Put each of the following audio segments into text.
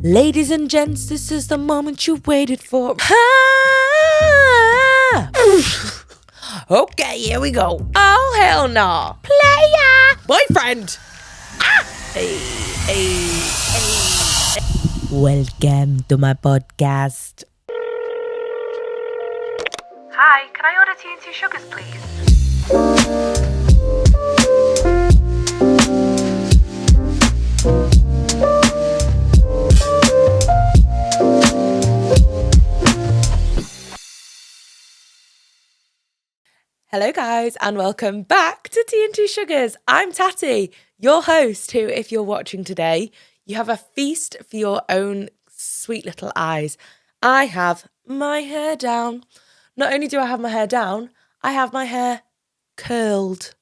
Ladies and gents, this is the moment you waited for. Okay, here we go. Oh, hell no. Player. Boyfriend. Hey. Welcome to my podcast. Hi, can I order tea and 2 sugars, please? Hello guys and welcome back to Tea and 2 Sugars. I'm Tatty, your host who, if you're watching today, you have a feast for your own sweet little eyes. I have my hair down. Not only do I have my hair down, I have my hair curled.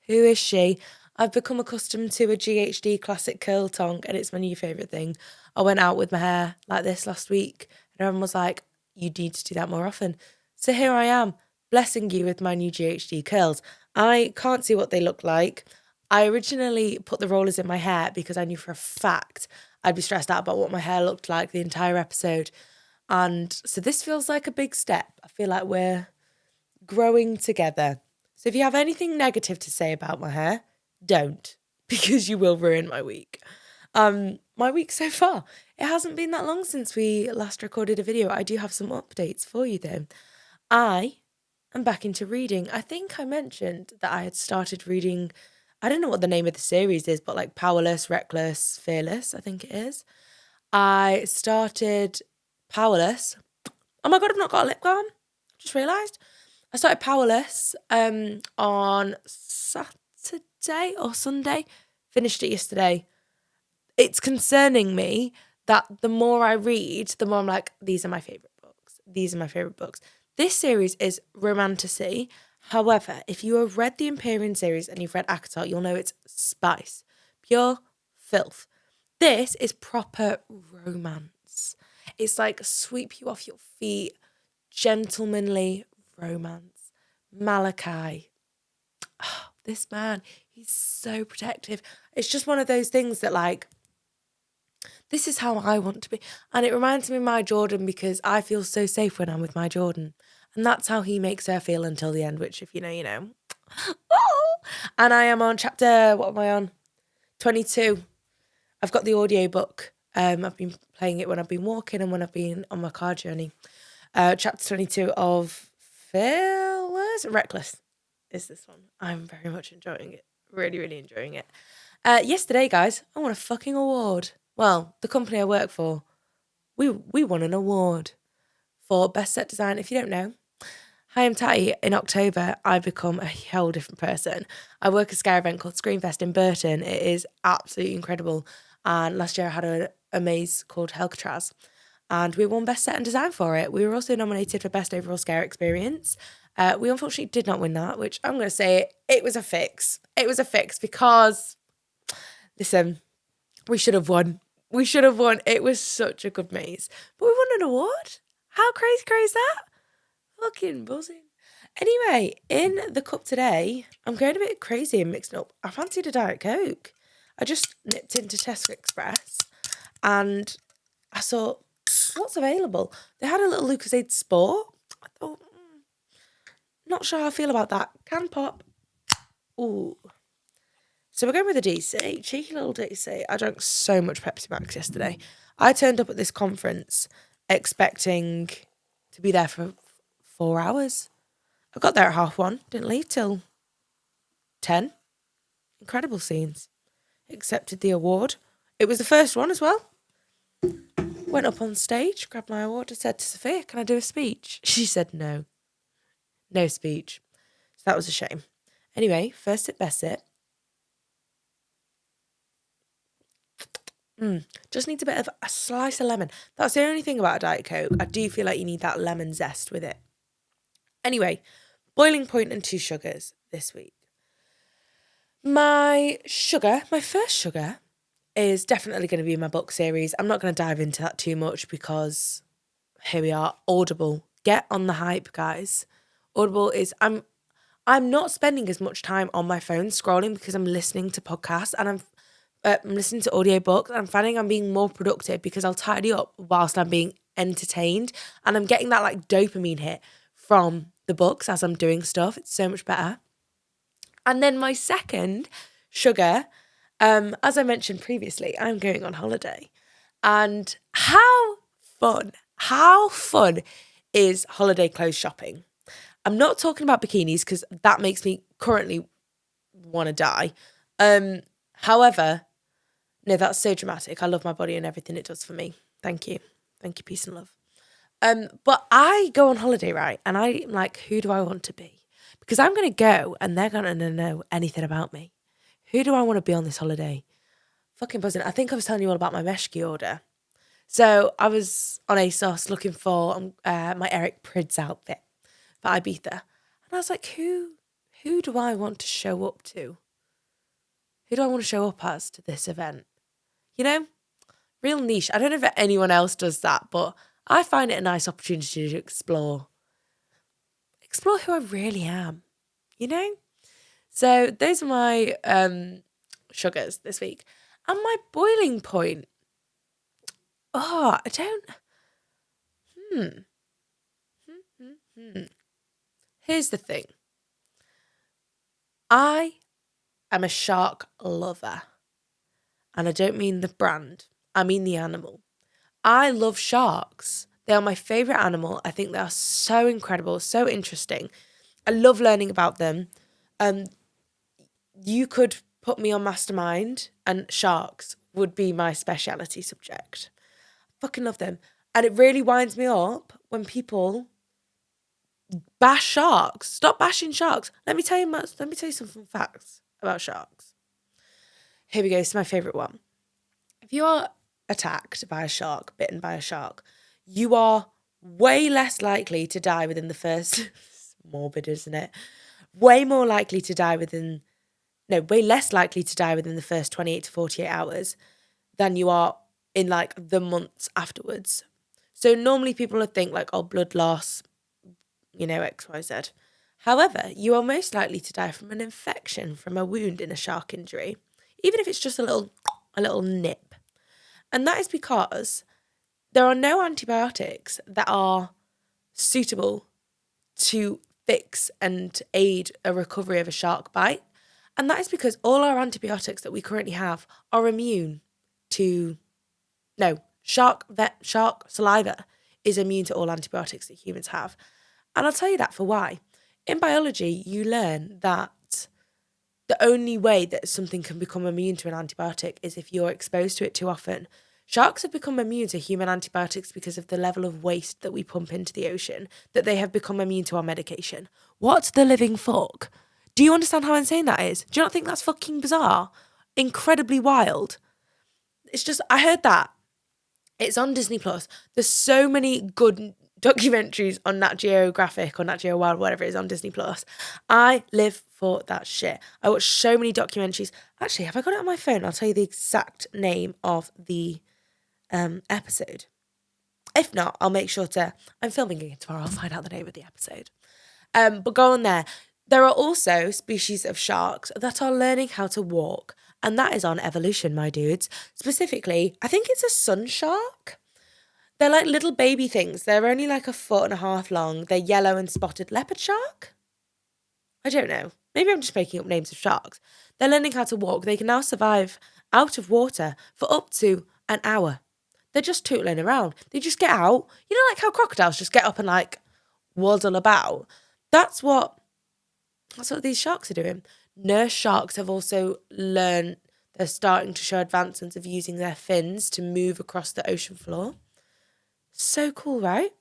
Who is she? I've become accustomed to a GHD classic curl tongue and it's my new favourite thing. I went out with my hair like this last week and everyone was like, you need to do that more often. So here I am, blessing you with my new GHD curls. I can't see what they look like. I originally put the rollers in my hair because I knew for a fact I'd be stressed out about what my hair looked like the entire episode. And so this feels like a big step. I feel like we're growing together. So if you have anything negative to say about my hair, don't, because you will ruin my week. My week so far, it hasn't been that long since we last recorded a video. I do have some updates for you though. I am back into reading. I think I mentioned that I had started reading, I don't know what the name of the series is, but like Powerless, Reckless, Fearless, I think it is. I started Powerless. Oh my God, I've not got a lip balm. Just realised. I started Powerless on Saturday or Sunday. Finished it yesterday. It's concerning me that the more I read, the more I'm like, these are my favourite books. These are my favourite books. This series is romantasy. However, if you have read the Empyrean series and you've read ACOTAR, you'll know it's spice. Pure filth. This is proper romance. It's like sweep you off your feet, gentlemanly romance. Malachi. Oh, this man, he's so protective. It's just one of those things that like, this is how I want to be. And it reminds me of my Jordan because I feel so safe when I'm with my Jordan. And that's how he makes her feel until the end, which if you know, you know. And I am on chapter, what am I on? 22. I've got the audiobook. I've been playing it when I've been walking and when I've been on my car journey. Chapter 22 of Fearless, Reckless is this one. I'm very much enjoying it. Really, really enjoying it. Yesterday, guys, I won a fucking award. Well, the company I work for, we won an award for Best Set Design. If you don't know, hi, I'm Tatty. In October, I become a whole different person. I work a scare event called Screenfest in Burton. It is absolutely incredible. And last year I had a maze called Helcatraz. And we won Best Set and Design for it. We were also nominated for Best Overall Scare Experience. We unfortunately did not win that, which I'm going to say it was a fix. It was a fix because, listen, we should have won. We should have won. It was such a good maze. But we won an award. How crazy is that? Fucking buzzing. Anyway, in the cup today, I'm going a bit crazy and mixing up. I fancied a Diet Coke. I just nipped into Tesco Express and I saw what's available. They had a little Lucozade Sport. I thought, not sure how I feel about that. Can pop. Ooh. So we're going with a DC, cheeky little DC. I drank so much Pepsi Max yesterday. I turned up at this conference expecting to be there for 4 hours. I got there at 1:30, didn't leave till 10. Incredible scenes. Accepted the award. It was the first one as well. Went up on stage, grabbed my award and said to Sophia, can I do a speech? She said no. No speech. So that was a shame. Anyway, first sip, best sip. Just needs a bit of a slice of lemon. That's the only thing about a Diet Coke. I do feel like you need that lemon zest with it. Anyway, boiling point and 2 sugars this week. My first sugar, is definitely going to be my book series. I'm not going to dive into that too much because here we are. Audible. Get on the hype, guys. Audible is... I'm not spending as much time on my phone scrolling because I'm listening to podcasts and I'm listening to audiobooks, and I'm finding I'm being more productive because I'll tidy up whilst I'm being entertained, and I'm getting that like dopamine hit from the books as I'm doing stuff. It's so much better. And then my second sugar, as I mentioned previously, I'm going on holiday. And how fun is holiday clothes shopping? I'm not talking about bikinis because that makes me currently want to die. However, no, that's so dramatic. I love my body and everything it does for me. Thank you. Thank you, peace and love. But I go on holiday, right? And I'm like, who do I want to be? Because I'm going to go and they're going to know anything about me. Who do I want to be on this holiday? Fucking buzzing. I think I was telling you all about my meshki order. So I was on ASOS looking for my Eric Prydz outfit for Ibiza. And I was like, who do I want to show up to? Who do I want to show up as to this event? You know, real niche. I don't know if anyone else does that, but I find it a nice opportunity to explore who I really am, you know? So those are my sugars this week. And my boiling point. Oh, I don't. Here's the thing. I am a shark lover. And I don't mean the brand. I mean the animal. I love sharks. They are my favourite animal. I think they are so incredible, so interesting. I love learning about them. You could put me on Mastermind and sharks would be my speciality subject. I fucking love them. And it really winds me up when people bash sharks. Stop bashing sharks. Let me tell you some fun facts about sharks. Here we go. It's my favourite one. If you are attacked by a shark, bitten by a shark, you are way less likely to die within the first... morbid, isn't it? Way less likely to die within the first 28 to 48 hours than you are in like the months afterwards. So normally people would think like, oh, blood loss, X, Y, Z. However, you are most likely to die from an infection from a wound in a shark injury, even if it's just a little nip. And that is because there are no antibiotics that are suitable to fix and aid a recovery of a shark bite. And that is because all our antibiotics that we currently have are immune to... No, shark saliva is immune to all antibiotics that humans have. And I'll tell you that for why. In biology, you learn that the only way that something can become immune to an antibiotic is if you're exposed to it too often. Sharks have become immune to human antibiotics because of the level of waste that we pump into the ocean, that they have become immune to our medication. What the living fuck? Do you understand how insane that is? Do you not think that's fucking bizarre? Incredibly wild. It's just, I heard that. It's on Disney Plus. There's so many good documentaries on Nat Geographic or Nat Geo Wild, whatever it is, on Disney Plus. I live for that shit. I watch so many documentaries. Actually, have I got it on my phone? I'll tell you the exact name of the episode. If not, I'll make sure to... I'm filming again tomorrow. I'll find out the name of the episode. But go on there. There are also species of sharks that are learning how to walk. And that is on evolution, my dudes. Specifically, I think it's a sun shark. They're like little baby things. They're only like 1.5 feet long. They're yellow and spotted. Leopard shark? I don't know. Maybe I'm just making up names of sharks. They're learning how to walk. They can now survive out of water for up to an hour. They're just tootling around. They just get out. You know, like how crocodiles just get up and like waddle about. That's what these sharks are doing. Nurse sharks have also learned, they're starting to show advancements of using their fins to move across the ocean floor. So cool, right?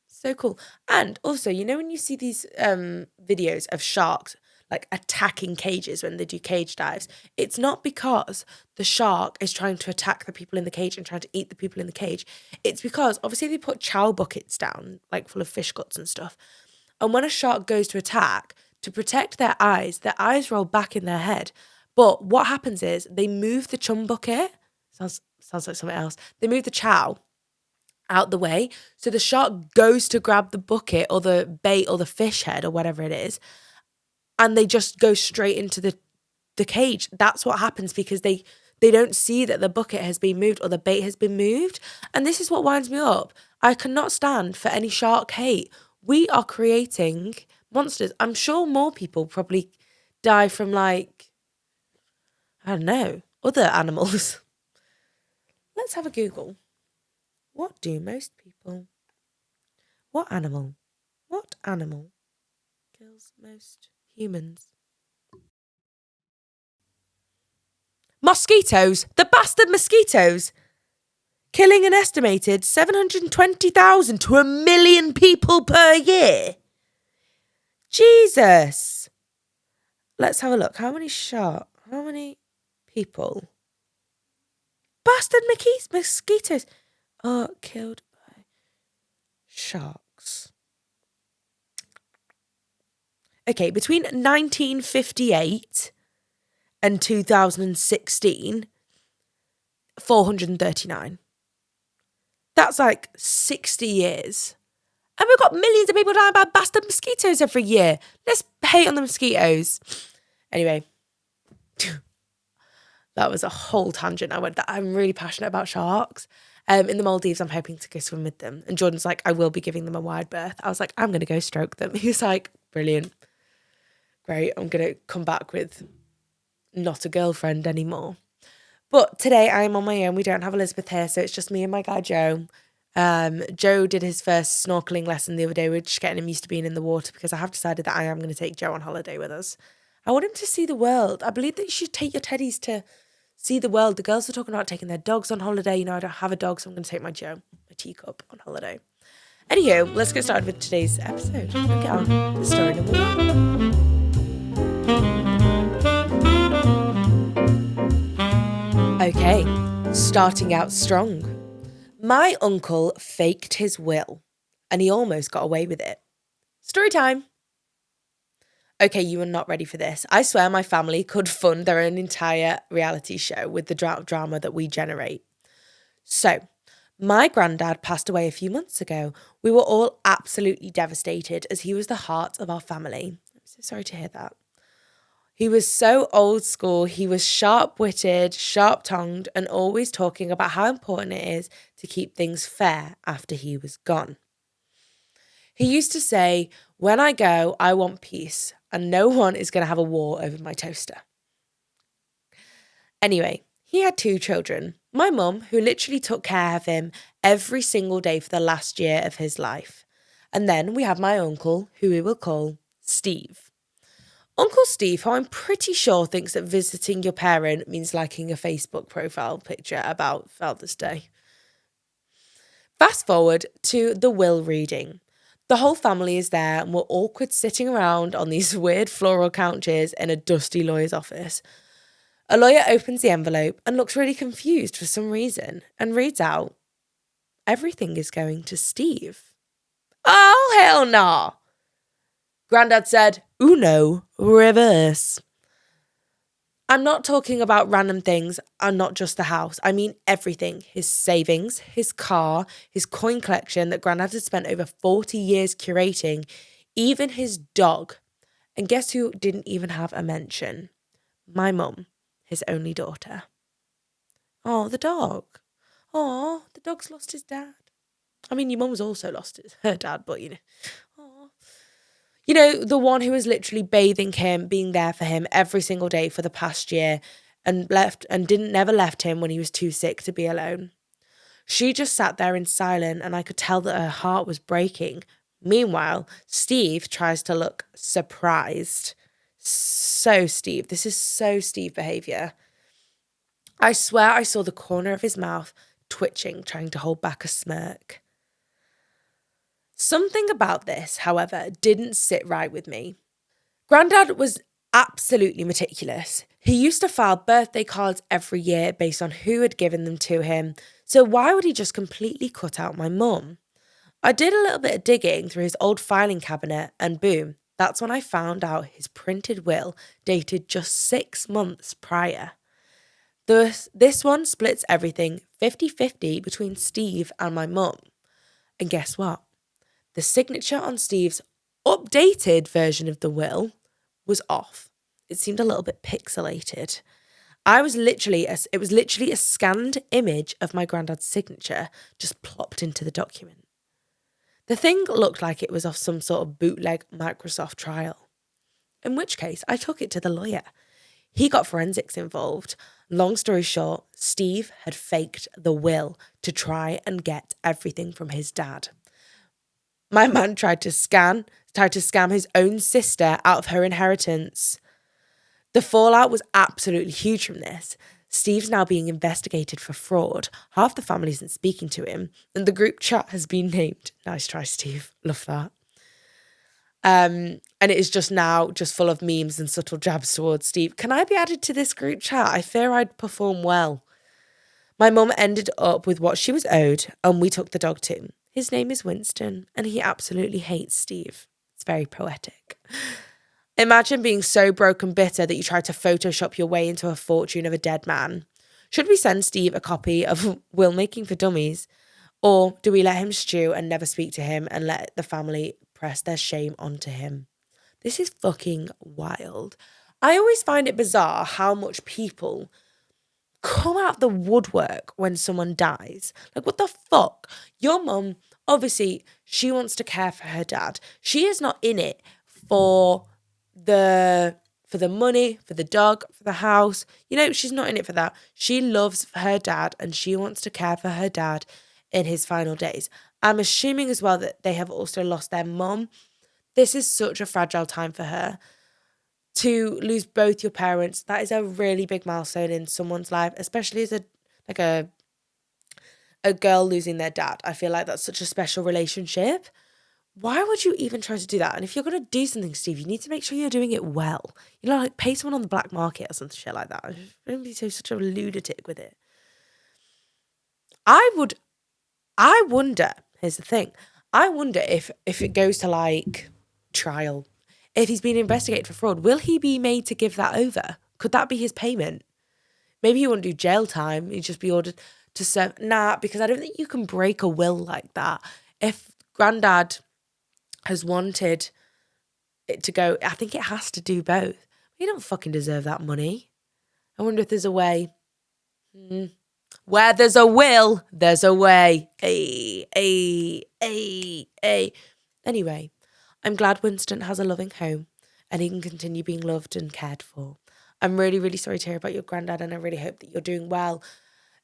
So cool. And also, when you see these videos of sharks like attacking cages when they do cage dives, it's not because the shark is trying to attack the people in the cage and trying to eat the people in the cage. It's because obviously they put chow buckets down, like full of fish guts and stuff. And when a shark goes to attack, to protect their eyes roll back in their head. But what happens is they move the chum bucket. Sounds like something else. They move the chow out the way. So the shark goes to grab the bucket or the bait or the fish head or whatever it is. And they just go straight into the cage. That's what happens because they They don't see that the bucket has been moved or the bait has been moved. And this is what winds me up. I cannot stand for any shark hate. We are creating monsters. I'm sure more people probably die from like, I don't know, other animals. Let's have a Google. What do most people... What animal kills most humans? Mosquitoes! The bastard mosquitoes! Killing an estimated 720,000 to 1 million people per year. Jesus! Let's have a look. How many people? Bastard mosquitoes are killed by sharks. Okay, between 1958 and 2016, 439. That's like 60 years. And we've got millions of people dying by bastard mosquitoes every year. Let's hate on the mosquitoes. Anyway, that was a whole tangent. I'm really passionate about sharks. In the Maldives, I'm hoping to go swim with them. And Jordan's like, I will be giving them a wide berth. I was like, I'm going to go stroke them. He's like, brilliant. Great. I'm going to come back with not a girlfriend anymore. But today I'm on my own. We don't have Elizabeth here, so it's just me and my guy Joe. Joe did his first snorkeling lesson the other day. We're just getting him used to being in the water because I have decided that I am going to take Joe on holiday with us. I want him to see the world. I believe that you should take your teddies to see the world. The girls are talking about taking their dogs on holiday. You know, I don't have a dog, so I'm going to take my Joe, my teacup, on holiday. Anywho, let's get started with today's episode and get on with story number 1. Okay, starting out strong. My uncle faked his will, and he almost got away with it. Story time. Okay, you are not ready for this. I swear my family could fund their own entire reality show with the drama that we generate. So, my granddad passed away a few months ago. We were all absolutely devastated as he was the heart of our family. I'm so sorry to hear that. He was so old school. He was sharp-witted, sharp-tongued, and always talking about how important it is to keep things fair after he was gone. He used to say, when I go, I want peace, and no one is going to have a war over my toaster. Anyway, he had 2 children. My mum, who literally took care of him every single day for the last year of his life. And then we have my uncle, who we will call Steve. Uncle Steve, who I'm pretty sure thinks that visiting your parent means liking a Facebook profile picture about Father's Day. Fast forward to the will reading. The whole family is there and we're awkward sitting around on these weird floral couches in a dusty lawyer's office. A lawyer opens the envelope and looks really confused for some reason and reads out, everything is going to Steve. Oh, hell no! Grandad said, Uno, reverse. I'm not talking about random things and not just the house. I mean everything. His savings, his car, his coin collection that Grandad had spent over 40 years curating, even his dog. And guess who didn't even have a mention? My mum, his only daughter. Oh, the dog. Oh, the dog's lost his dad. I mean, your mum's also lost her dad, but you know. Oh. You know, the one who was literally bathing him, being there for him every single day for the past year and never left him when he was too sick to be alone. She just sat there in silence and I could tell that her heart was breaking. Meanwhile, Steve tries to look surprised. So Steve, this is so Steve behaviour. I swear I saw the corner of his mouth twitching, trying to hold back a smirk. Something about this, however, didn't sit right with me. Grandad was absolutely meticulous. He used to file birthday cards every year based on who had given them to him, so why would he just completely cut out my mum? I did a little bit of digging through his old filing cabinet and boom, that's when I found out his printed will dated just 6 months prior. This one splits everything 50-50 between Steve and my mum. And guess what? The signature on Steve's updated version of the will was off. It seemed a little bit pixelated. It was literally a scanned image of my granddad's signature just plopped into the document. The thing looked like it was off some sort of bootleg Microsoft trial, in which case I took it to the lawyer. He got forensics involved. Long story short, Steve had faked the will to try and get everything from his dad. My man tried to scam his own sister out of her inheritance. The fallout was absolutely huge from this. Steve's now being investigated for fraud. Half the family isn't speaking to him, and the group chat has been named. Nice try, Steve. Love that. And it is just full of memes and subtle jabs towards Steve. Can I be added to this group chat? I fear I'd perform well. My mum ended up with what she was owed, and we took the dog to him. His name is Winston, and he absolutely hates Steve. It's very poetic. Imagine being so broke and bitter that you try to Photoshop your way into a fortune of a dead man. Should we send Steve a copy of Will Making for Dummies? Or do we let him stew and never speak to him and let the family press their shame onto him? This is fucking wild. I always find it bizarre how much people come out the woodwork when someone dies. Like, what the fuck? Your mum, obviously, she wants to care for her dad. She is not in it for the money, for the dog, for the house. You know, she's not in it for that. She loves her dad and she wants to care for her dad in his final days. I'm assuming as well that they have also lost their mum. This is such a fragile time for her. To lose both your parents, that is a really big milestone in someone's life, especially as a girl losing their dad. I feel like that's such a special relationship. Why would you even try to do that? And if you're going to do something, Steve, you need to make sure you're doing it well. You know, like pay someone on the black market or some shit like that. Don't be such a lunatic with it. I wonder, here's the thing. I wonder if it goes to like trial, if he's been investigated for fraud, will he be made to give that over? Could that be his payment? Maybe he won't do jail time. He'd just be ordered to serve. Nah, because I don't think you can break a will like that. If granddad has wanted it to go, I think it has to do both. You don't fucking deserve that money. I wonder if there's a way. Where there's a will, there's a way. Anyway, I'm glad Winston has a loving home and he can continue being loved and cared for. I'm really, really sorry to hear about your granddad, and I really hope that you're doing well.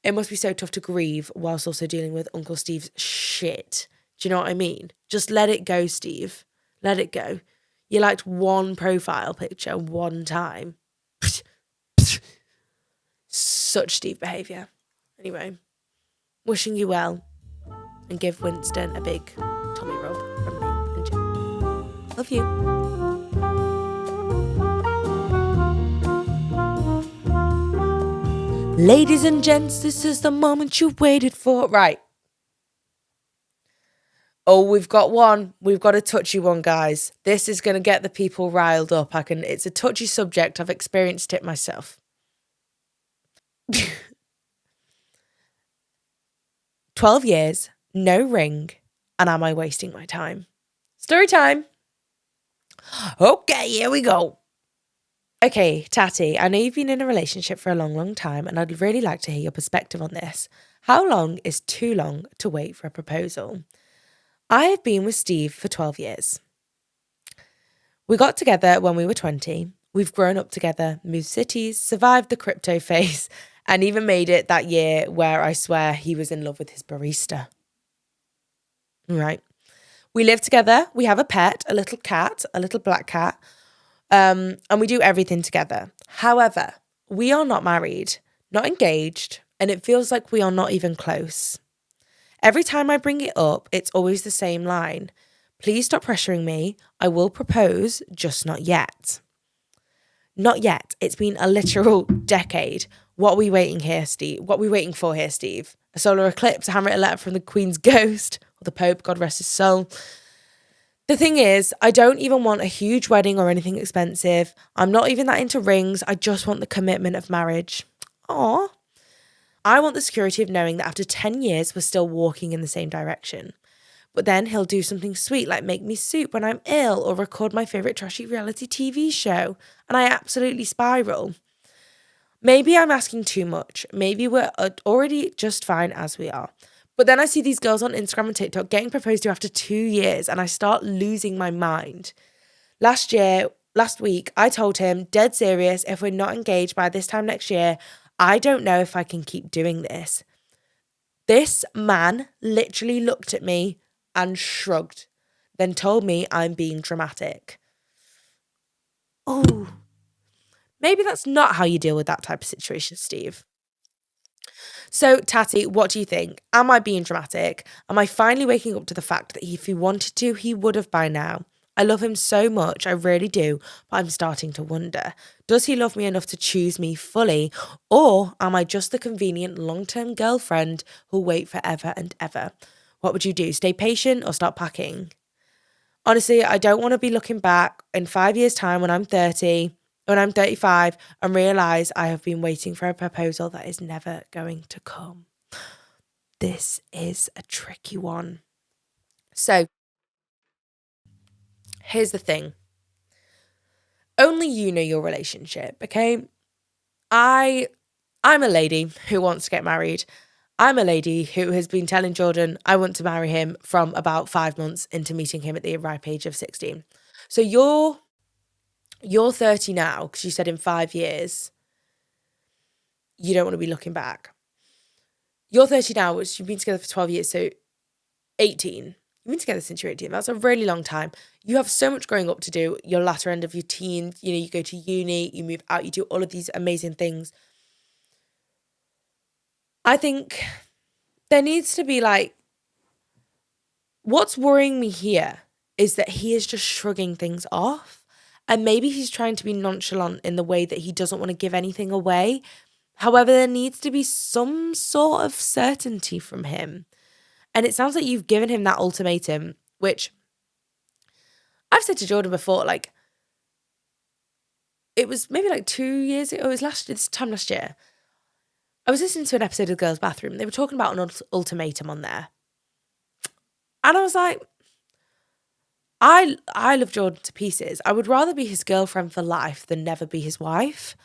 It must be so tough to grieve whilst also dealing with Uncle Steve's shit. Do you know what I mean? Just let it go, Steve. Let it go. You liked one profile picture one time. Such Steve behaviour. Anyway, wishing you well, and give Winston a big tummy rub from me and Jim. Love you. Ladies and gents, this is the moment you waited for. Right. Oh, we've got one. We've got a touchy one, guys. This is going to get the people riled up. It's a touchy subject. I've experienced it myself. 12 years, no ring, and am I wasting my time? Story time. Okay, here we go. Okay, Tatty, I know you've been in a relationship for a long, long time, and I'd really like to hear your perspective on this. How long is too long to wait for a proposal? I have been with Steve for 12 years. We got together when we were 20. We've grown up together, moved cities, survived the crypto phase, and even made it that year where I swear he was in love with his barista. Right. We live together. We have a pet, a little cat, a little black cat, and we do everything together. However, we are not married, not engaged, and it feels like we are not even close. Every time I bring it up, it's always the same line. Please stop pressuring me. I will propose, just not yet. Not yet. It's been a literal decade. What are we waiting here, Steve? What are we waiting for here, Steve? A solar eclipse, a handwritten letter from the Queen's ghost, or the Pope, God rest his soul. The thing is, I don't even want a huge wedding or anything expensive. I'm not even that into rings. I just want the commitment of marriage. Aww. I want the security of knowing that after 10 years, we're still walking in the same direction. But then he'll do something sweet like make me soup when I'm ill or record my favourite trashy reality TV show. And I absolutely spiral. Maybe I'm asking too much. Maybe we're already just fine as we are. But then I see these girls on Instagram and TikTok getting proposed to after 2 years, and I start losing my mind. Last week, I told him, dead serious, if we're not engaged by this time next year, I don't know if I can keep doing this. This man literally looked at me and shrugged, then told me I'm being dramatic. Oh, maybe that's not how you deal with that type of situation, Steve. So, Tatty, what do you think? Am I being dramatic? Am I finally waking up to the fact that if he wanted to, he would have by now? I love him so much, I really do, but I'm starting to wonder. Does he love me enough to choose me fully? Or am I just the convenient long-term girlfriend who'll wait forever and ever? What would you do? Stay patient or start packing? Honestly, I don't want to be looking back in 5 years' time when I'm 30, when I'm 35, and realise I have been waiting for a proposal that is never going to come. This is a tricky one. So, here's the thing. Only you know your relationship, okay? I'm a lady who wants to get married. I'm a lady who has been telling Jordan I want to marry him from about 5 months into meeting him at the ripe age of 16. So you're 30 now, because you said in 5 years you don't want to be looking back. You're 30 now, which you've been together for 12 years, so 18. You've been together since you're 18. That's a really long time. You have so much growing up to do, your latter end of your teens. You know, you go to uni, you move out, you do all of these amazing things. I think there needs to be like, what's worrying me here is that he is just shrugging things off. And maybe he's trying to be nonchalant in the way that he doesn't want to give anything away. However, there needs to be some sort of certainty from him. And it sounds like you've given him that ultimatum, which I've said to Jordan before, like, it was maybe like 2 years ago, it was this time last year. I was listening to an episode of Girls' Bathroom. They were talking about an ultimatum on there. And I was like, I love Jordan to pieces. I would rather be his girlfriend for life than never be his wife.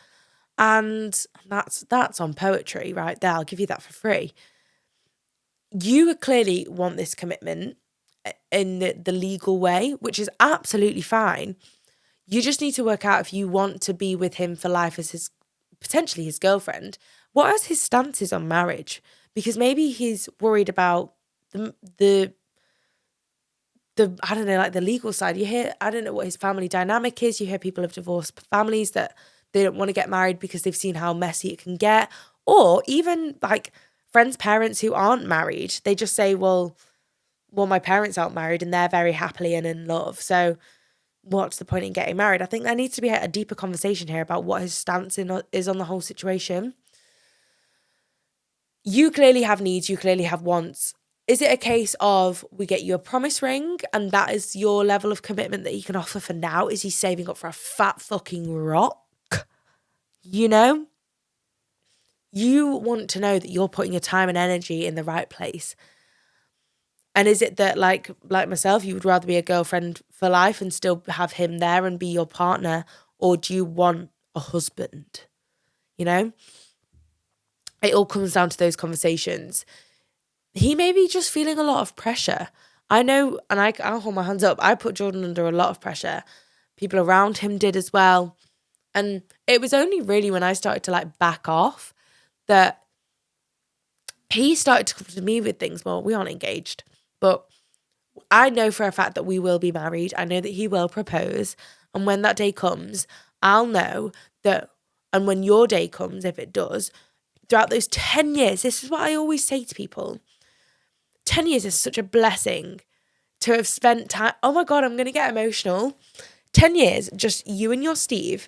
And that's on poetry right there. I'll give you that for free. You clearly want this commitment in the legal way, which is absolutely fine. You just need to work out if you want to be with him for life as his potentially his girlfriend. What are his stances on marriage? Because maybe he's worried about the I don't know, like the legal side. You hear, I don't know what his family dynamic is. You hear people of divorced families that they don't want to get married because they've seen how messy it can get. Or even like friends' parents who aren't married. They just say, well, my parents aren't married and they're very happily and in love. So what's the point in getting married? I think there needs to be a deeper conversation here about what his stance is on the whole situation. You clearly have needs. You clearly have wants. Is it a case of we get you a promise ring and that is your level of commitment that he can offer for now? Is he saving up for a fat fucking rock? You know? You want to know that you're putting your time and energy in the right place. And is it that like myself, you would rather be a girlfriend for life and still have him there and be your partner? Or do you want a husband? You know? It all comes down to those conversations. He may be just feeling a lot of pressure. I know, and I'll hold my hands up. I put Jordan under a lot of pressure. People around him did as well. And it was only really when I started to like back off that he started to come to me with things more. We aren't engaged, but I know for a fact that we will be married. I know that he will propose. And when that day comes, I'll know that, and when your day comes, if it does, throughout those 10 years, this is what I always say to people. 10 years is such a blessing to have spent time. Oh my God, I'm going to get emotional. 10 years, just you and your Steve,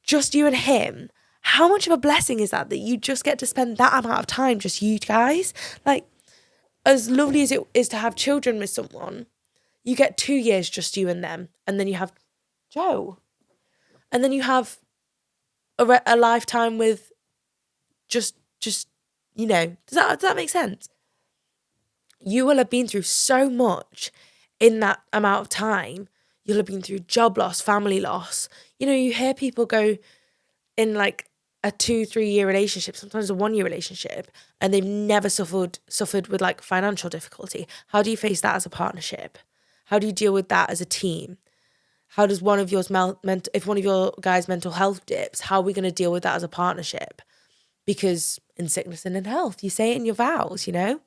just you and him. How much of a blessing is that you just get to spend that amount of time, just you guys? Like, as lovely as it is to have children with someone, you get 2 years just you and them. And then you have Joe. And then you have a lifetime with just, you know, does that make sense? You will have been through so much in that amount of time. You'll have been through job loss, family loss. You know, you hear people go in like a 2-3 year relationship, sometimes a 1 year relationship, and they've never suffered with like financial difficulty? How do you face that as a partnership? How do you deal with that as a team? How does one of yours if one of your guys' mental health dips, how are we going to deal with that as a partnership? Because in sickness and in health, you say it in your vows, you know?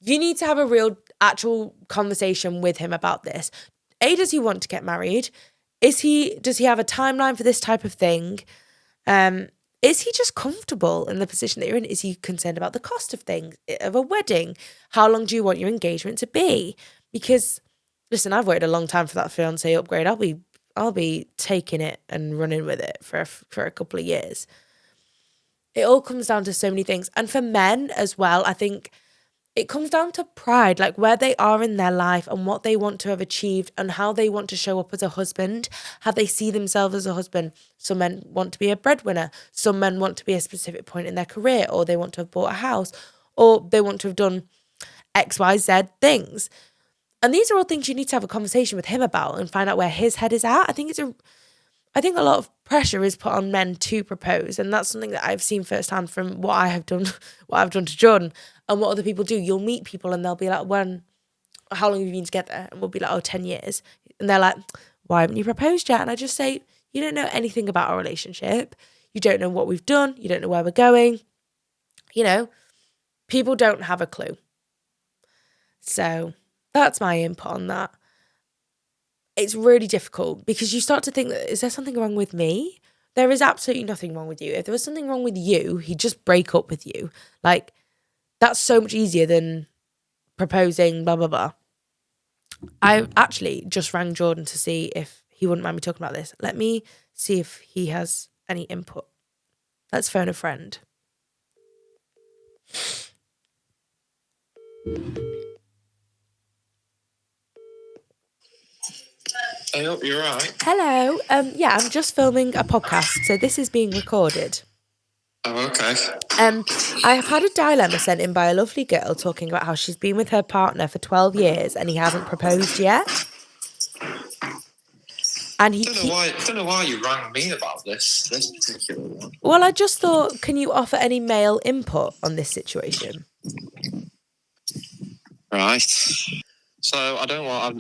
You need to have a real, actual conversation with him about this. Does he want to get married? Does he have a timeline for this type of thing? Is he just comfortable in the position that you're in? Is he concerned about the cost of things, of a wedding? How long do you want your engagement to be? Because, listen, I've waited a long time for that fiance upgrade. I'll be taking it and running with it for a couple of years. It all comes down to so many things. And for men as well, I think it comes down to pride, like where they are in their life and what they want to have achieved and how they want to show up as a husband, how they see themselves as a husband. Some men want to be a breadwinner. Some men want to be a specific point in their career, or they want to have bought a house, or they want to have done X, Y, Z things. And these are all things you need to have a conversation with him about and find out where his head is at. I think a lot of pressure is put on men to propose, and that's something that I've seen firsthand from what I have done, what I've done to John, and what other people do. You'll meet people and they'll be like, how long have you been together? And we'll be like, 10 years. And they're like, why haven't you proposed yet? And I just say, you don't know anything about our relationship. You don't know what we've done. You don't know where we're going. You know, people don't have a clue. So that's my input on that. It's really difficult because you start to think, is there something wrong with me? There is absolutely nothing wrong with you. If there was something wrong with you, he'd just break up with you. Like, that's so much easier than proposing, blah, blah, blah. I actually just rang Jordan to see if he wouldn't mind me talking about this. Let me see if he has any input. Let's phone a friend. I hope you're right. Hello. Yeah, I'm just filming a podcast, so this is being recorded. Oh, okay. I have had a dilemma sent in by a lovely girl talking about how she's been with her partner for 12 years and he hasn't proposed yet. And don't know why you rang me about this particular one. Well, I just thought, can you offer any male input on this situation? Right. So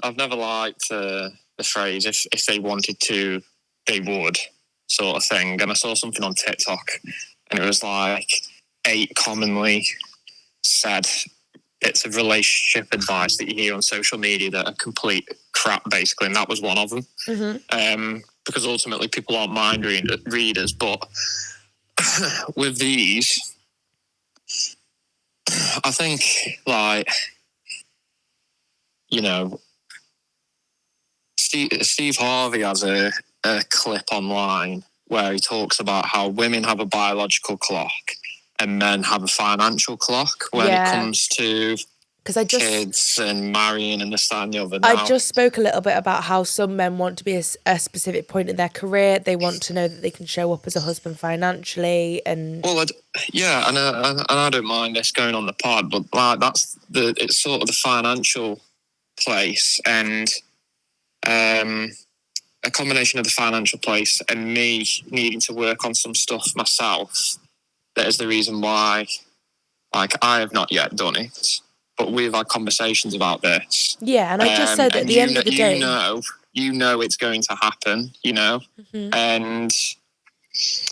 I've never liked the phrase if they wanted to, they would, sort of thing. And I saw something on TikTok and it was like 8 commonly said bits of relationship advice that you hear on social media that are complete crap, basically, and that was one of them. Mm-hmm. Because ultimately people aren't mind readers, but with these, I think, like, you know, Steve Harvey has a clip online where he talks about how women have a biological clock and men have a financial clock when it comes to kids and marrying and this, that, and the other. I just spoke a little bit about how some men want to be a specific point in their career. They want to know that they can show up as a husband financially, and and I don't mind this going on the pod, but like it's sort of the financial place and a combination of the financial place and me needing to work on some stuff myself. That is the reason why, like, I have not yet done it. But we've had conversations about this. Yeah, and I just said that at the end of the day... You know it's going to happen, you know? Mm-hmm. And...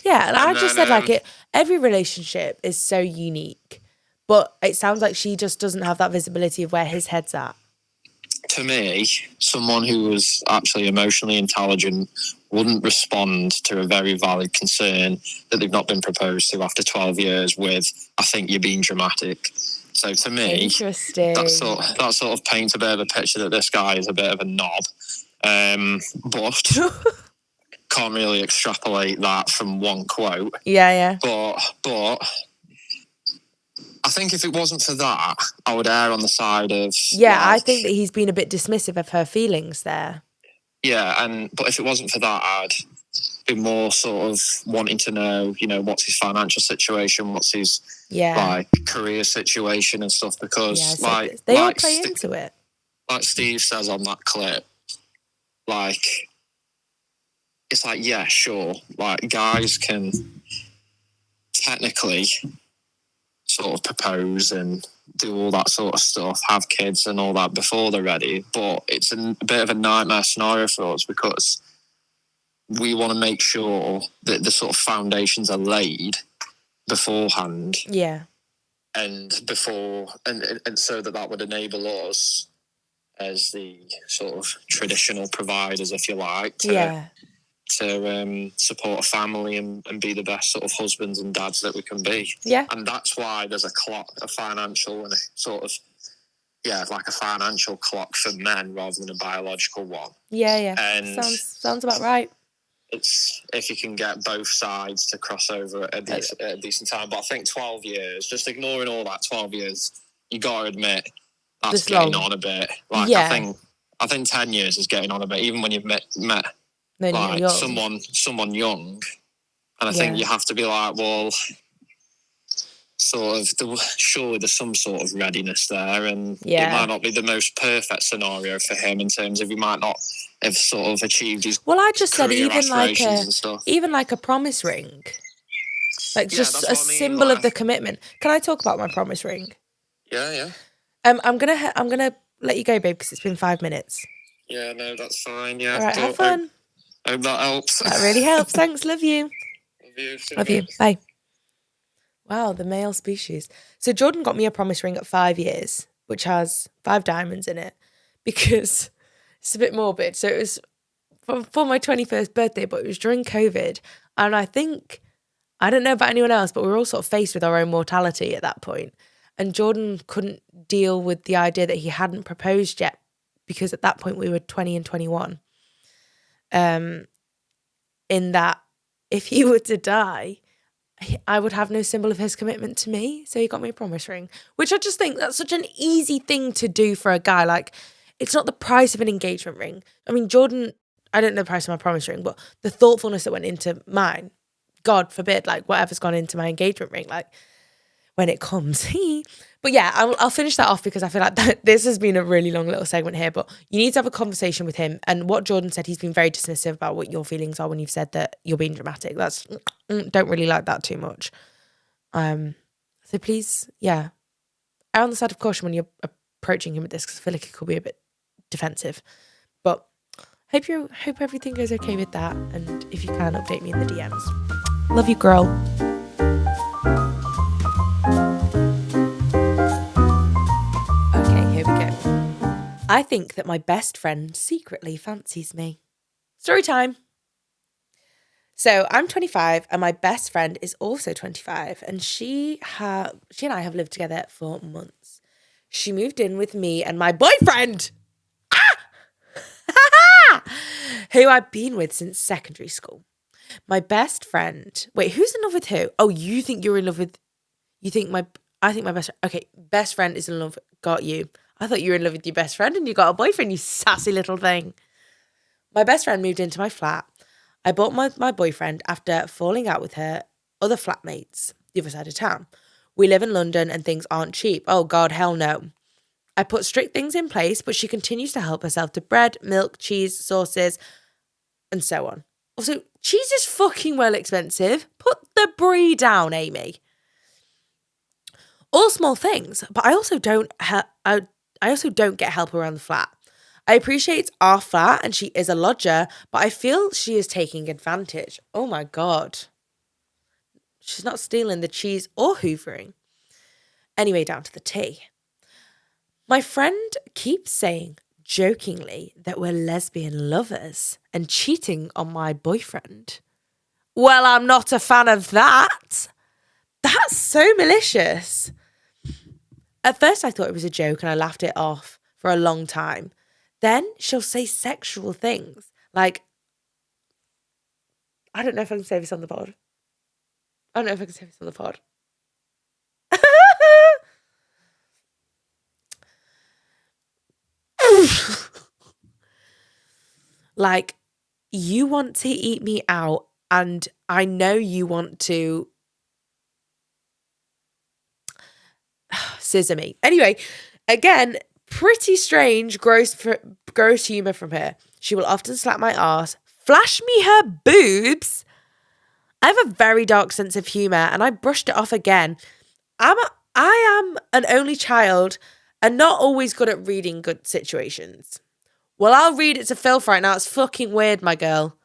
Yeah, and I just said, like, every relationship is so unique. But it sounds like she just doesn't have that visibility of where his head's at. To me, someone who was actually emotionally intelligent wouldn't respond to a very valid concern that they've not been proposed to after 12 years with, I think you're being dramatic. So to me, interesting. That sort of paints a bit of a picture that this guy is a bit of a knob. But can't really extrapolate that from one quote. Yeah. But I think if it wasn't for that, I would err on the side of... Yeah, I think that he's been a bit dismissive of her feelings there. Yeah, but if it wasn't for that, I'd be more sort of wanting to know, you know, what's his financial situation, what's his like career situation and stuff, because they all play into it. Like Steve says on that clip, like, it's like, yeah, sure, like guys can technically sort of propose and do all that sort of stuff, have kids and all that before they're ready. But it's a bit of a nightmare scenario for us because we want to make sure that the sort of foundations are laid beforehand. Yeah. And so that would enable us as the sort of traditional providers, if you like, to support a family and be the best sort of husbands and dads that we can be. Yeah. And that's why there's a financial and a sort of, like a financial clock for men rather than a biological one. Yeah. And sounds about right. It's if you can get both sides to cross over at a decent time. But I think 12 years, just ignoring all that 12 years, you got to admit that's getting on a bit. Like, I think 10 years is getting on a bit, even when you've met like someone young. And I think you have to be like, well, sort of, surely there's some sort of readiness there. And it might not be the most perfect scenario for him in terms of he might not have sort of achieved his I just said even like a promise ring. Like just a symbol of the commitment. Can I talk about my promise ring? Yeah. I'm gonna let you go, babe, because it's been 5 minutes. Yeah, no, that's fine. Yeah. All right, have fun. I hope that helps. That really helps. Thanks. Love you. Love you. Bye. Wow, the male species. So Jordan got me a promise ring at 5 years, which has 5 diamonds in it, because it's a bit morbid. So it was for my 21st birthday, but it was during COVID. And I don't know about anyone else, but we were all sort of faced with our own mortality at that point. And Jordan couldn't deal with the idea that he hadn't proposed yet, because at that point we were 20 and 21. In that if he were to die, I would have no symbol of his commitment to me. So he got me a promise ring, which I just think that's such an easy thing to do for a guy. Like, it's not the price of an engagement ring. I mean, Jordan, I don't know the price of my promise ring, but the thoughtfulness that went into mine, God forbid, like whatever's gone into my engagement ring, like when it comes. But yeah, I'll finish that off because I feel like this has been a really long little segment here, but you need to have a conversation with him. And what Jordan said, he's been very dismissive about what your feelings are when you've said that you're being dramatic. That's, don't really like that too much. So please, err on the side of caution when you're approaching him with this, because I feel like it could be a bit defensive. But hope everything goes okay with that. And if you can, update me in the DMs. Love you, girl. Okay, here we go. I think that my best friend secretly fancies me. Story time. So I'm 25 and my best friend is also 25, and she and I have lived together for months. She moved in with me and my boyfriend, who I've been with since secondary school. My best friend, wait, who's in love with who? Oh, you think you're in love with, I think my best friend is in love, got you. I thought you were in love with your best friend and you got a boyfriend, you sassy little thing. My best friend moved into my flat. I bought my boyfriend after falling out with her other flatmates the other side of town. We live in London and things aren't cheap. Oh God, hell no. I put strict things in place, but she continues to help herself to bread, milk, cheese, sauces, and so on. Also, cheese is fucking well expensive. Put the brie down, Amy. All small things, but I also don't get help around the flat. I appreciate it's our flat and she is a lodger, but I feel she is taking advantage. Oh my God. She's not stealing the cheese or hoovering. Anyway, down to the tea. My friend keeps saying, jokingly, that we're lesbian lovers and cheating on my boyfriend. Well, I'm not a fan of that. That's so malicious. At first I thought it was a joke and I laughed it off for a long time. Then she'll say sexual things like, I don't know if I can say this on the pod. Like, you want to eat me out and I know you want to scissor me. Anyway, again, pretty strange, gross humour from her. She will often slap my ass, flash me her boobs, I have a very dark sense of humour and I brushed it off again. I am an only child and not always good at reading good situations. Well, I'll read it to Phil right now. It's fucking weird, my girl.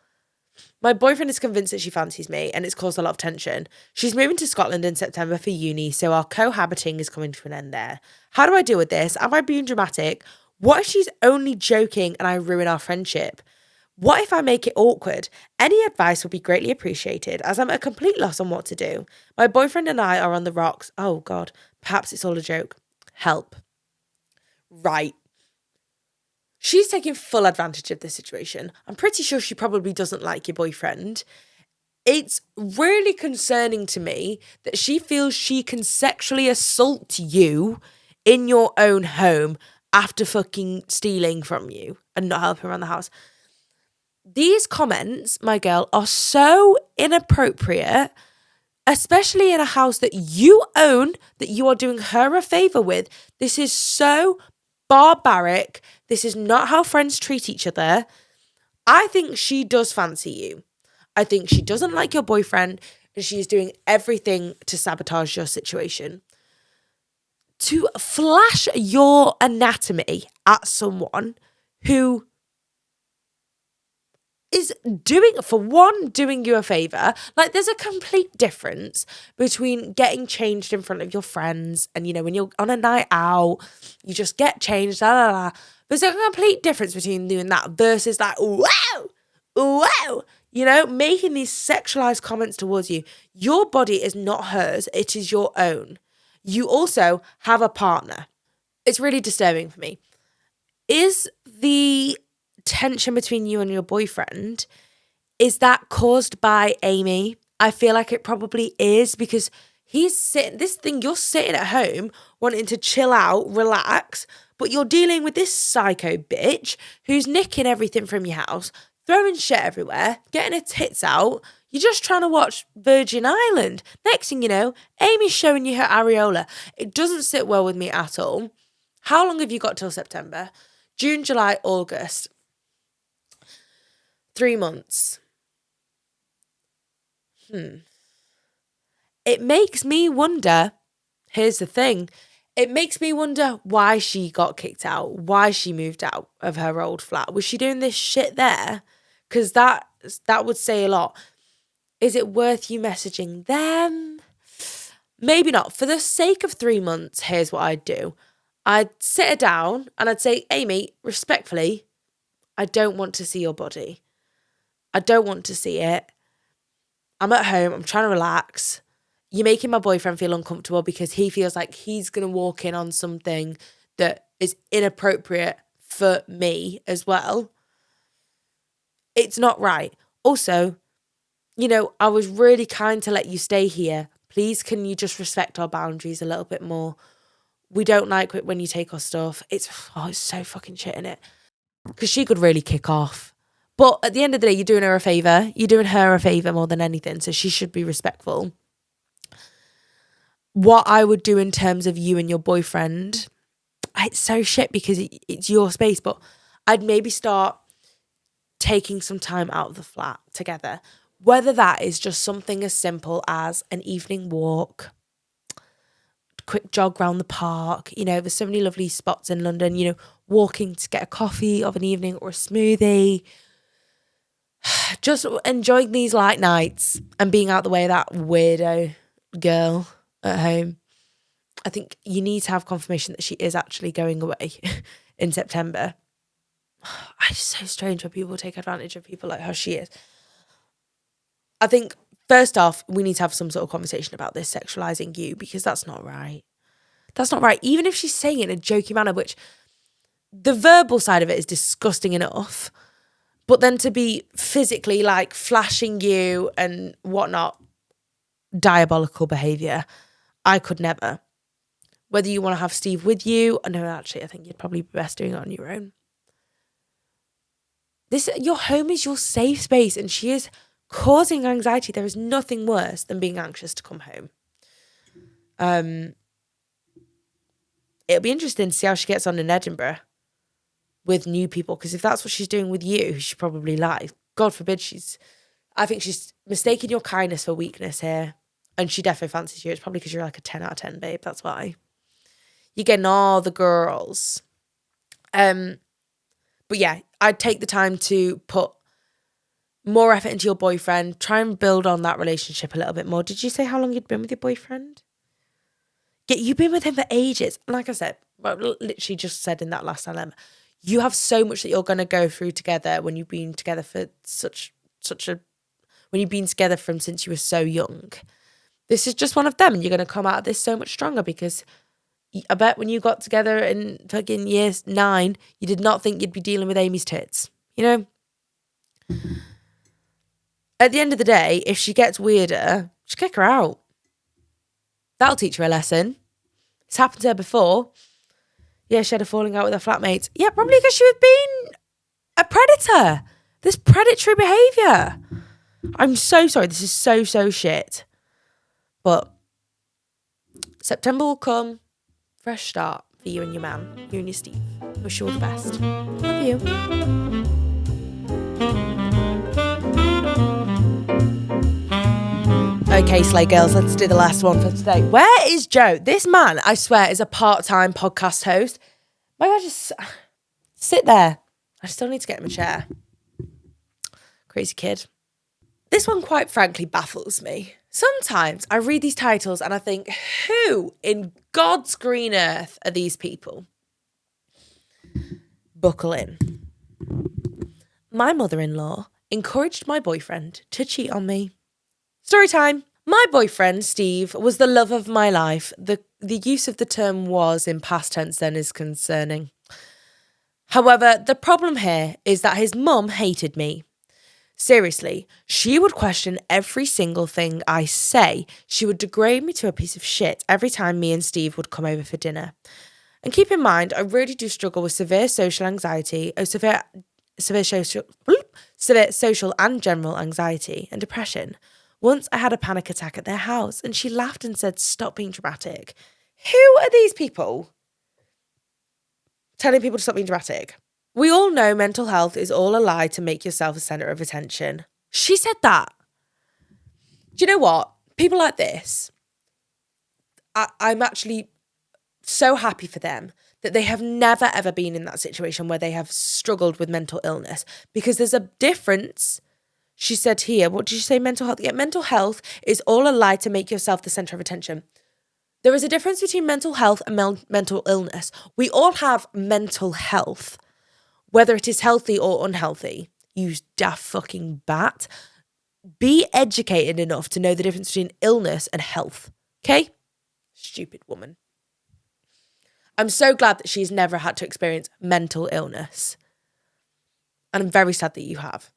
My boyfriend is convinced that she fancies me and it's caused a lot of tension. She's moving to Scotland in September for uni, so our cohabiting is coming to an end there. How do I deal with this? Am I being dramatic? What if she's only joking and I ruin our friendship? What if I make it awkward? Any advice would be greatly appreciated, as I'm at a complete loss on what to do. My boyfriend and I are on the rocks. Oh, God. Perhaps it's all a joke. Help. Right. She's taking full advantage of this situation. I'm pretty sure she probably doesn't like your boyfriend. It's really concerning to me that she feels she can sexually assault you in your own home after fucking stealing from you and not helping around the house. These comments, my girl, are so inappropriate, especially in a house that you own, that you are doing her a favour with. This is so barbaric. This is not how friends treat each other. I think she does fancy you. I think she doesn't like your boyfriend and she's doing everything to sabotage your situation. To flash your anatomy at someone who is doing you a favour. Like, there's a complete difference between getting changed in front of your friends and, you know, when you're on a night out, you just get changed, la la la. There's a complete difference between doing that versus like, wow, you know, making these sexualized comments towards you. Your body is not hers, it is your own. You also have a partner. It's really disturbing for me. Is the tension between you and your boyfriend, is that caused by Amy? I feel like it probably is, because you're sitting at home wanting to chill out, relax, but you're dealing with this psycho bitch who's nicking everything from your house, throwing shit everywhere, getting her tits out. You're just trying to watch Virgin Island. Next thing you know, Amy's showing you her areola. It doesn't sit well with me at all. How long have you got till September? June, July, August. 3 months. It makes me wonder, here's the thing, it makes me wonder why she got kicked out, why she moved out of her old flat. Was she doing this shit there? Because that would say a lot. Is it worth you messaging them? Maybe not. For the sake of 3 months, here's what I'd do. I'd sit her down and I'd say, Amy, respectfully, I don't want to see your body. I don't want to see it. I'm at home. I'm trying to relax. You're making my boyfriend feel uncomfortable because he feels like he's going to walk in on something that is inappropriate for me as well. It's not right. Also, you know, I was really kind to let you stay here. Please, can you just respect our boundaries a little bit more? We don't like it when you take our stuff. It's so fucking shit in it. Because she could really kick off. But at the end of the day, you're doing her a favour. You're doing her a favour more than anything. So she should be respectful. What I would do in terms of you and your boyfriend, it's so shit because it's your space. But I'd maybe start taking some time out of the flat together. Whether that is just something as simple as an evening walk, quick jog around the park. You know, there's so many lovely spots in London, you know, walking to get a coffee of an evening or a smoothie. Just enjoying these light nights and being out the way of that weirdo girl at home. I think you need to have confirmation that she is actually going away in September. It's so strange when people take advantage of people like how she is. I think, first off, we need to have some sort of conversation about this sexualizing you, because that's not right. That's not right. Even if she's saying it in a jokey manner, which the verbal side of it is disgusting enough, but then to be physically like flashing you and whatnot, diabolical behaviour. I could never. Whether you want to have Steve with you, no, actually, I think you'd probably be best doing it on your own. Your home is your safe space, and she is causing anxiety. There is nothing worse than being anxious to come home. It'll be interesting to see how she gets on in Edinburgh with new people, because if that's what she's doing with you, she probably likes. God forbid she's I think she's mistaken your kindness for weakness here. And she definitely fancies you. It's probably because you're like a 10 out of 10, babe. That's why. You're getting all the girls. But yeah, I'd take the time to put more effort into your boyfriend. Try and build on that relationship a little bit more. Did you say how long you'd been with your boyfriend? Yeah, you've been with him for ages. And like I said, well, literally just said in that last dilemma, you have so much that you're going to go through together when you've been together for when you've been together from since you were so young. This is just one of them, and you're going to come out of this so much stronger, because I bet when you got together in fucking year 9, you did not think you'd be dealing with Amy's tits. You know? At the end of the day, if she gets weirder, just kick her out. That'll teach her a lesson. It's happened to her before. Yeah, she had a falling out with her flatmates. Yeah, probably because she was being a predator. This predatory behaviour. I'm so sorry. This is so shit. But September will come. Fresh start for you and your man. You and your Steve. Wish you all the best. Love you. Okay, Slay Girls, let's do the last one for today. Where is Joe? This man, I swear, is a part-time podcast host. Why don't I just sit there? I still need to get him a chair. Crazy kid. This one, quite frankly, baffles me. Sometimes I read these titles and I think, who in God's green earth are these people? Buckle in. My mother-in-law encouraged my boyfriend to cheat on me. Story time. My boyfriend, Steve, was the love of my life. The use of the term was in past tense then is concerning. However, the problem here is that his mum hated me. Seriously, she would question every single thing I say. She would degrade me to a piece of shit every time me and Steve would come over for dinner. And keep in mind, I really do struggle with severe social anxiety, severe social and general anxiety and depression. Once I had a panic attack at their house and she laughed and said, "Stop being dramatic." Who are these people telling people to stop being dramatic? We all know mental health is all a lie to make yourself a centre of attention. She said that. Do you know what? People like this, I'm actually so happy for them that they have never ever been in that situation where they have struggled with mental illness, because there's a difference. She said here, what did you say? Mental health? Yeah, mental health is all a lie to make yourself the centre of attention. There is a difference between mental health and mental illness. We all have mental health, whether it is healthy or unhealthy. You daft fucking bat. Be educated enough to know the difference between illness and health. Okay? Stupid woman. I'm so glad that she's never had to experience mental illness. And I'm very sad that you have.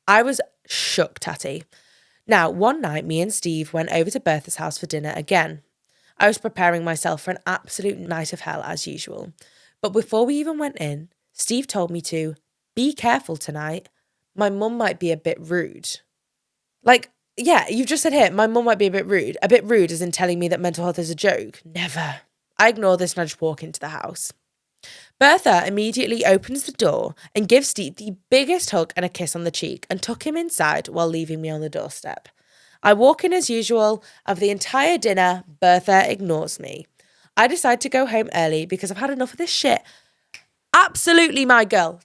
I was shook, Tatty. Now, one night, me and Steve went over to Bertha's house for dinner again. I was preparing myself for an absolute night of hell as usual. But before we even went in, Steve told me to be careful tonight. My mum might be a bit rude. Like, yeah, you've just said here, my mum might be a bit rude. A bit rude as in telling me that mental health is a joke. Never. I ignore this and I just walk into the house. Bertha immediately opens the door and gives Steve the biggest hug and a kiss on the cheek and took him inside while leaving me on the doorstep. I walk in as usual. Of the entire dinner, Bertha ignores me. I decide to go home early because I've had enough of this shit. Absolutely, my girl.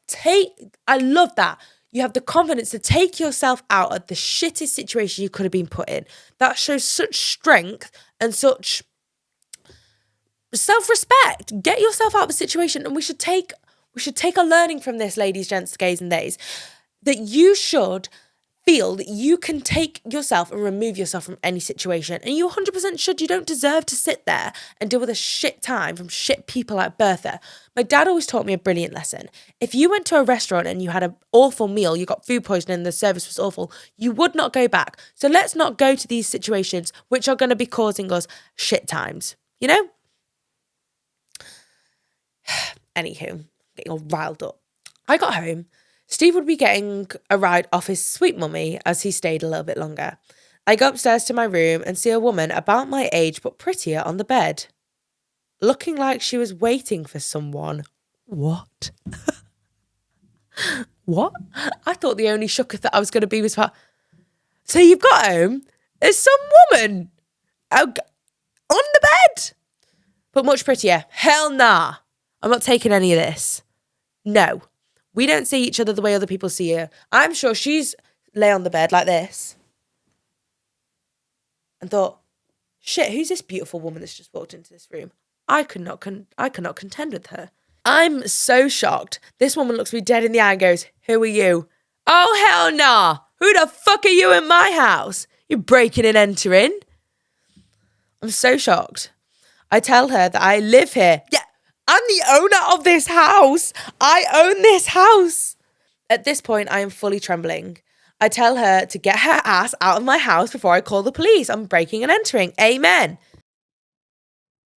I love that. You have the confidence to take yourself out of the shittest situation you could have been put in. That shows such strength and such self-respect. Get yourself out of the situation, and we should take a learning from this, ladies, gents, gays and theys, that you should feel that you can take yourself and remove yourself from any situation, and you 100% should. You don't deserve to sit there and deal with a shit time from shit people like Bertha. My dad always taught me a brilliant lesson. If you went to a restaurant and you had an awful meal, you got food poisoning and the service was awful, you would not go back. So let's not go to these situations which are going to be causing us shit times, you know? Anywho, getting all riled up. I got home. Steve would be getting a ride off his sweet mummy as he stayed a little bit longer. I go upstairs to my room and see a woman about my age but prettier on the bed, looking like she was waiting for someone. What? What? I thought the only shooketh that I was going to be was So you've got home, there's some woman on the bed. But much prettier. Hell nah. I'm not taking any of this. No. We don't see each other the way other people see her. I'm sure she's lay on the bed like this and thought, shit, who's this beautiful woman that's just walked into this room? I could not contend with her. I'm so shocked. This woman looks me dead in the eye and goes, who are you? Oh, hell nah. Who the fuck are you in my house? You're breaking and entering. I'm so shocked. I tell her that I live here. Yeah, I'm the owner of this house. I own this house. At this point, I am fully trembling. I tell her to get her ass out of my house before I call the police. I'm breaking and entering. Amen.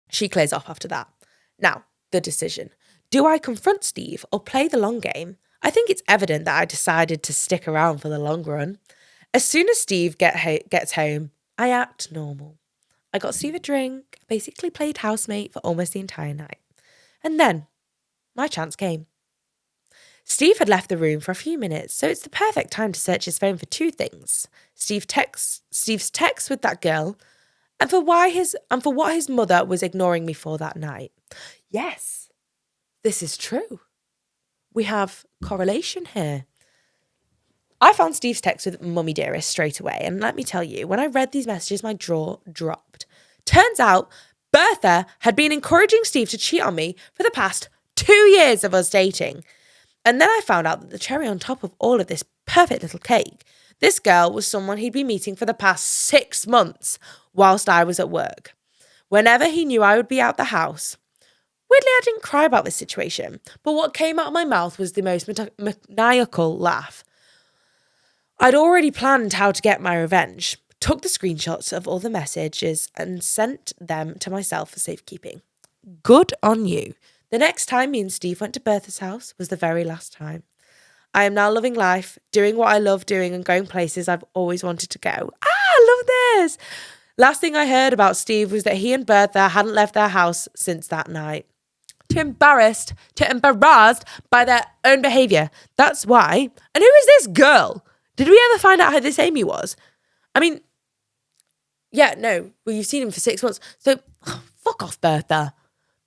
She clears off after that. Now, the decision. Do I confront Steve or play the long game? I think it's evident that I decided to stick around for the long run. As soon as Steve gets home, I act normal. I got Steve a drink, basically played housemate for almost the entire night. And then, my chance came. Steve had left the room for a few minutes, so it's the perfect time to search his phone for two things. Steve's text with that girl, and for what his mother was ignoring me for that night. Yes, this is true. We have correlation here. I found Steve's text with Mummy Dearest straight away, and let me tell you, when I read these messages, my jaw dropped. Turns out, Bertha had been encouraging Steve to cheat on me for the past 2 years of us dating. And then I found out that the cherry on top of all of this perfect little cake, this girl was someone he'd been meeting for the past 6 months whilst I was at work. Whenever he knew I would be out the house. Weirdly, I didn't cry about this situation, but what came out of my mouth was the most maniacal laugh. I'd already planned how to get my revenge, took the screenshots of all the messages and sent them to myself for safekeeping. Good on you. The next time me and Steve went to Bertha's house was the very last time. I am now loving life, doing what I love doing and going places I've always wanted to go. I love this. Last thing I heard about Steve was that he and Bertha hadn't left their house since that night. Too embarrassed by their own behaviour. That's why. And who is this girl? Did we ever find out who this Amy was? I mean, yeah, no. Well, you've seen him for 6 months. So, fuck off, Bertha.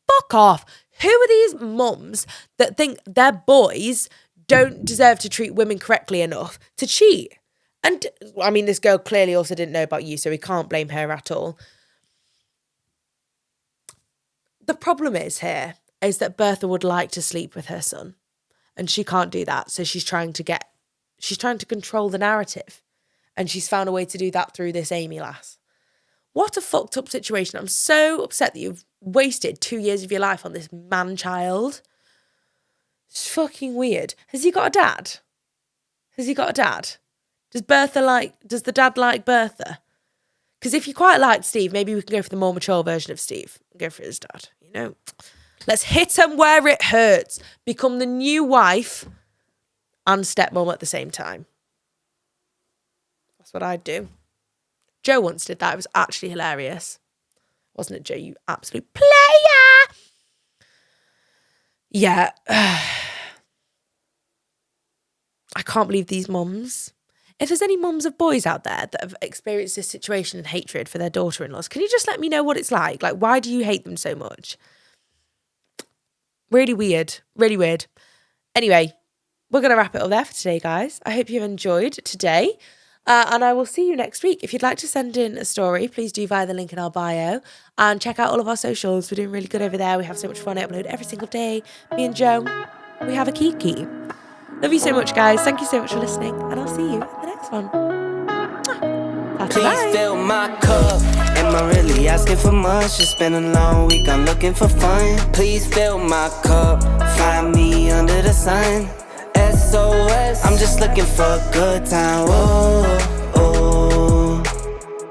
Fuck off. Who are these mums that think their boys don't deserve to treat women correctly enough to cheat? And, I mean, this girl clearly also didn't know about you, so we can't blame her at all. The problem is that Bertha would like to sleep with her son, and she can't do that, so she's trying to control the narrative, and she's found a way to do that through this Amy lass. What a fucked up situation. I'm so upset that you've wasted 2 years of your life on this man-child. It's fucking weird. Has he got a dad? Does the dad like Bertha? Because if you quite like Steve, maybe we can go for the more mature version of Steve and go for his dad, you know? Let's hit him where it hurts. Become the new wife and stepmom at the same time. That's what I'd do. Joe once did that. It was actually hilarious. Wasn't it, Joe? You absolute player. Yeah. I can't believe these mums. If there's any mums of boys out there that have experienced this situation and hatred for their daughter-in-laws, can you just let me know what it's like? Like, why do you hate them so much? Really weird. Really weird. Anyway, we're going to wrap it up there for today, guys. I hope you've enjoyed today. And I will see you next week. If you'd like to send in a story, please do via the link in our bio. And check out all of our socials. We're doing really good over there. We have so much fun. I upload every single day. Me and Joe, we have a kiki. Love you so much, guys. Thank you so much for listening. And I'll see you in the next one. Please fill my cup. Am I really asking for much? It's been a long week, I'm looking for fun. Please fill my cup. Find me under the sun. SOS, I'm just looking for a good time. Oh, oh,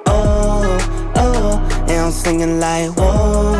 oh, oh. And I'm singing like, whoa.